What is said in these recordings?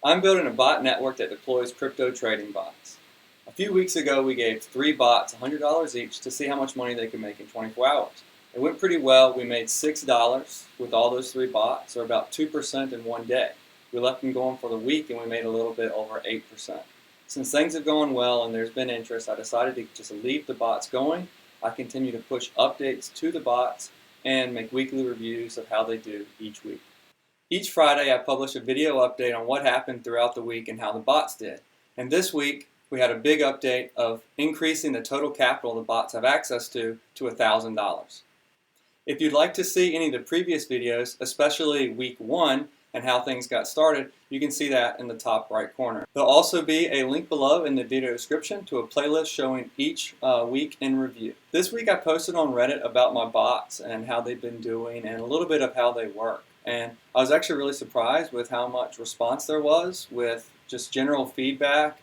I'm building a bot network that deploys crypto trading bots. A few weeks ago, we gave 3 bots $100 each to see how much money they could make in 24 hours. It went pretty well. We made $6 with all those 3 bots, or about 2% in one day. We left them going for the week and we made a little bit over 8%. Since things have gone well and there's been interest, I decided to just leave the bots going. I continue to push updates to the bots and make weekly reviews of how they do each week. Each Friday, I publish a video update on what happened throughout the week and how the bots did. And this week, we had a big update of increasing the total capital the bots have access to $1,000. If you'd like to see any of the previous videos, especially week 1 and how things got started, you can see that in the top right corner. There'll also be a link below in the video description to a playlist showing each week in review. This week I posted on Reddit about my bots and how they've been doing and a little bit of how they work. And I was actually really surprised with how much response there was with just general feedback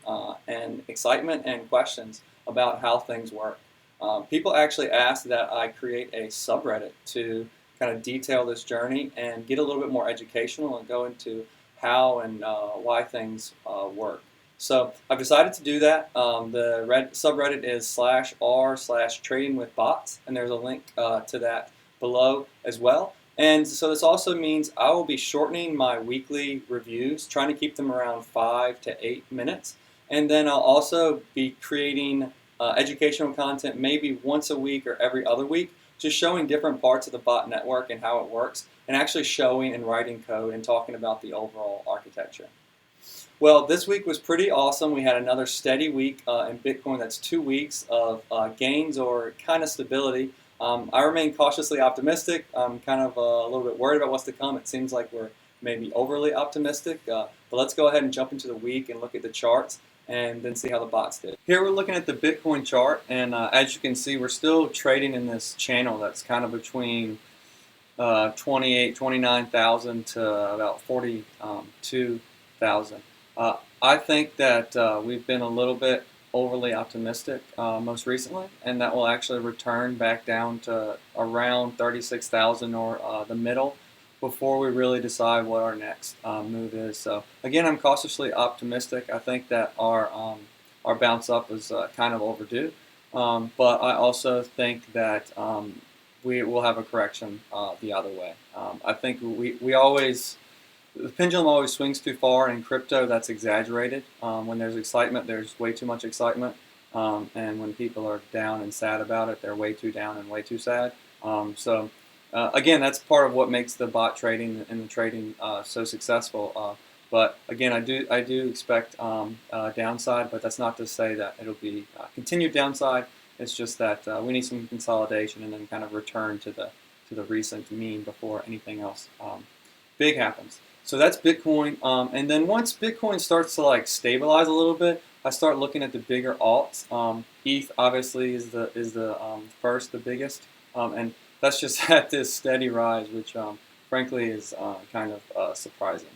and excitement and questions about how things work. People actually asked that I create a subreddit to kind of detail this journey and get a little bit more educational and go into how and why things work. So I've decided to do that. The subreddit is /r/tradingwithbots, and there's a link to that below as well. And so this also means I will be shortening my weekly reviews, trying to keep them around 5 to 8 minutes. And then I'll also be creating educational content maybe once a week or every other week, just showing different parts of the bot network and how it works, and actually showing and writing code and talking about the overall architecture. Well, this week was pretty awesome. We had another steady week in Bitcoin. That's 2 weeks of gains or kind of stability. I remain cautiously optimistic. I'm kind of a little bit worried about what's to come. It seems like we're maybe overly optimistic. But let's go ahead and jump into the week and look at the charts and then see how the bots did. Here we're looking at the Bitcoin chart, and as you can see, we're still trading in this channel that's kind of between 29,000 to about 42,000. I think that we've been a little bit overly optimistic most recently, and that will actually return back down to around 36,000 or the middle before we really decide what our next move is. So again, I'm cautiously optimistic. I think that our bounce up is kind of overdue, but I also think that we will have a correction the other way. I think the pendulum always swings too far, and in crypto that's exaggerated. When there's excitement, there's way too much excitement, and when people are down and sad about it, they're way too down and way too sad. Again, that's part of what makes the bot trading and the trading so successful. But again, I do expect downside, but that's not to say that it'll be continued downside. It's just that we need some consolidation and then kind of return to the recent mean before anything else big happens. So that's Bitcoin, and then once Bitcoin starts to like stabilize a little bit, I start looking at the bigger alts. ETH obviously is the first, the biggest, and that's just at this steady rise, which frankly is kind of surprising.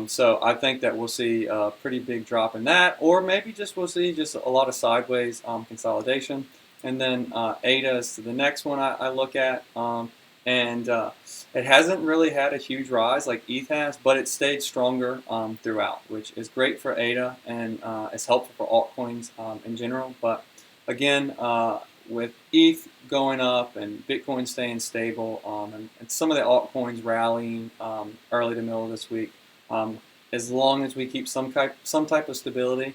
So I think that we'll see a pretty big drop in that, or maybe we'll see just a lot of sideways consolidation. And then ADA is the next one I look at, and it hasn't really had a huge rise like ETH has, but it stayed stronger throughout, which is great for ADA and is helpful for altcoins in general. But again, with ETH going up and Bitcoin staying stable, and some of the altcoins rallying early to middle of this week, as long as we keep some type of stability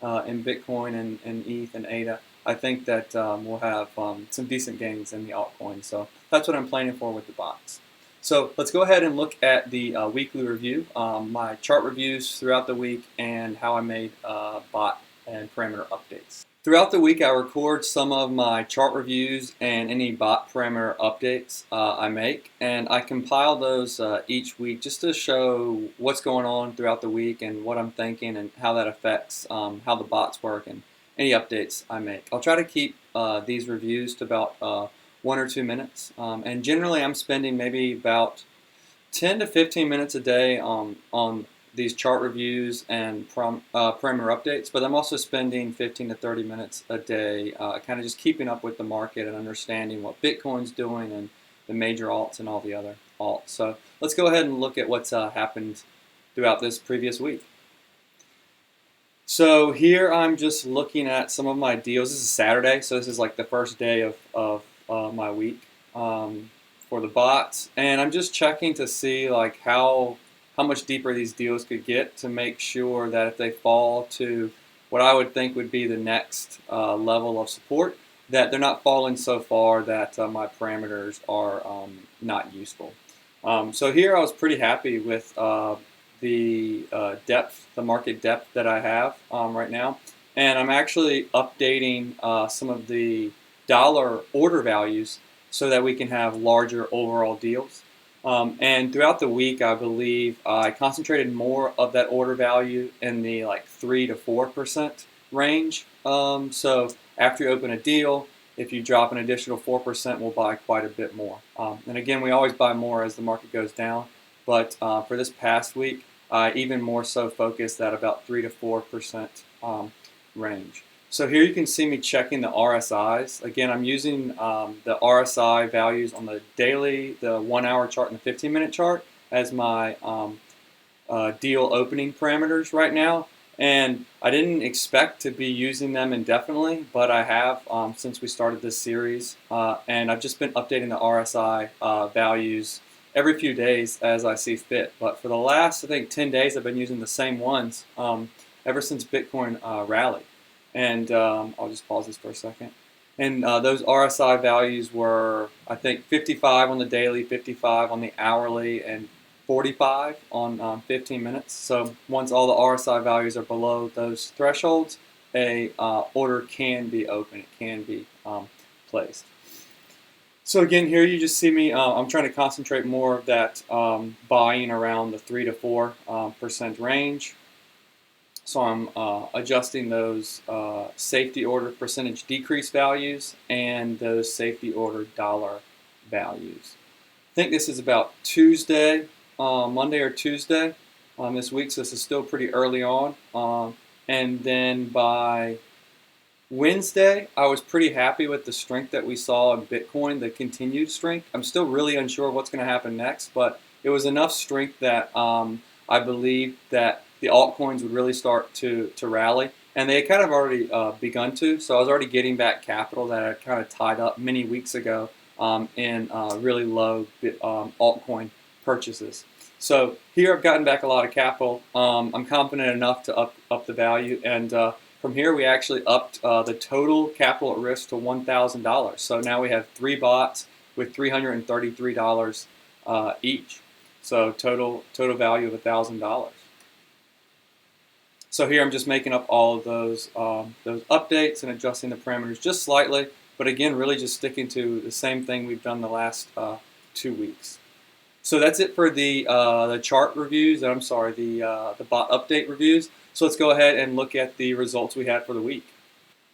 in Bitcoin and ETH and ADA, I think that we'll have some decent gains in the altcoins. So that's what I'm planning for with the bots. So let's go ahead and look at the weekly review, my chart reviews throughout the week, and how I made bot and parameter updates. Throughout the week, I record some of my chart reviews and any bot parameter updates I make, and I compile those each week just to show what's going on throughout the week and what I'm thinking and how that affects how the bots work and any updates I make. I'll try to keep these reviews to about 1 or 2 minutes, and generally I'm spending maybe about 10 to 15 minutes a day on these chart reviews and parameter updates, but I'm also spending 15 to 30 minutes a day kind of just keeping up with the market and understanding what Bitcoin's doing and the major alts and all the other alts. So let's go ahead and look at what's happened throughout this previous week. So here I'm just looking at some of my deals. This is Saturday, so this is like the first day of my week for the bots, and I'm just checking to see like how much deeper these deals could get to make sure that if they fall to what I would think would be the next level of support, that they're not falling so far that my parameters are not useful. So here I was pretty happy with the depth, the market depth that I have right now. And I'm actually updating some of the dollar order values so that we can have larger overall deals. And throughout the week, I believe I concentrated more of that order value in the like 3 to 4% range. So after you open a deal, if you drop an additional 4%, we'll buy quite a bit more. And again, we always buy more as the market goes down. But for this past week, even more so focused at about 3 to 4% range. So here you can see me checking the RSIs. Again, I'm using the RSI values on the daily, the 1 hour chart, and the 15-minute chart as my deal opening parameters right now. And I didn't expect to be using them indefinitely, but I have since we started this series. And I've just been updating the RSI values every few days as I see fit. But for the last, I think, 10 days, I've been using the same ones ever since Bitcoin rallied. And I'll just pause this for a second. And those RSI values were, I think, 55 on the daily, 55 on the hourly, and 45 on 15 minutes. So once all the RSI values are below those thresholds, a order can be open. It can be placed. So again, here you just see me. I'm trying to concentrate more of that buying around the 3 to 4% range. So I'm adjusting those safety order percentage decrease values and those safety order dollar values. I think this is about Tuesday, Monday or Tuesday this week, so this is still pretty early on. And then by Wednesday, I was pretty happy with the strength that we saw in Bitcoin, the continued strength. I'm still really unsure what's going to happen next, but it was enough strength that I believe that the altcoins would really start to rally. And they had kind of already begun to, so I was already getting back capital that I kind of tied up many weeks ago in really low altcoin purchases. So here I've gotten back a lot of capital. I'm confident enough to up the value, and from here we actually upped the total capital at risk to $1,000. So now we have 3 bots with $333 each. So total value of $1,000. So here I'm just making up all of those updates and adjusting the parameters just slightly, but again, really just sticking to the same thing we've done the last 2 weeks. So that's it for the chart reviews. I'm sorry, the bot update reviews. So let's go ahead and look at the results we had for the week.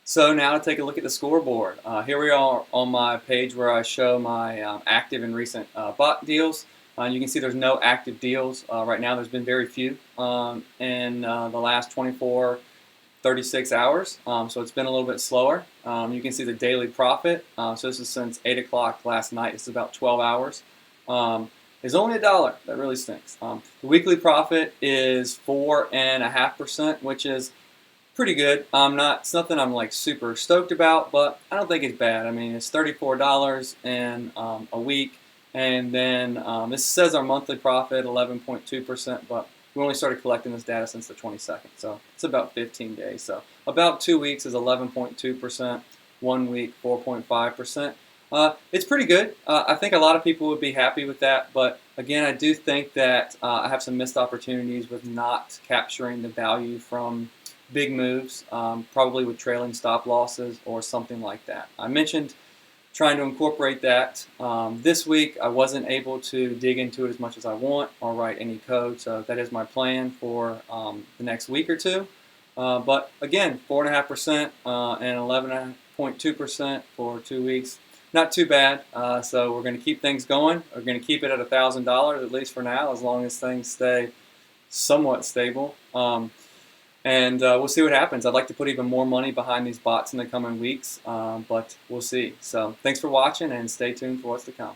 So now to take a look at the scoreboard. Here we are on my page where I show my active and recent bot deals. You can see there's no active deals right now. There's been very few in the last 36 hours. So it's been a little bit slower. You can see the daily profit. So this is since 8 o'clock last night. This is about 12 hours. Is only $1. That really stinks. The weekly profit is 4.5%, which is pretty good. It's nothing I'm like super stoked about, but I don't think it's bad. I mean, it's $34 in a week, and then this says our monthly profit 11.2%, but we only started collecting this data since the 22nd, so it's about 15 days. So about 2 weeks is 11.2%. 1 week 4.5%. It's pretty good. I think a lot of people would be happy with that, but again, I do think that I have some missed opportunities with not capturing the value from big moves, probably with trailing stop losses or something like that. I mentioned trying to incorporate that. This week, I wasn't able to dig into it as much as I want or write any code, so that is my plan for the next week or two. But again, 4.5% and 11.2% for 2 weeks. Not too bad. So we're going to keep things going. We're going to keep it at $1,000 at least for now, as long as things stay somewhat stable. And we'll see what happens. I'd like to put even more money behind these bots in the coming weeks, but we'll see. So thanks for watching, and stay tuned for what's to come.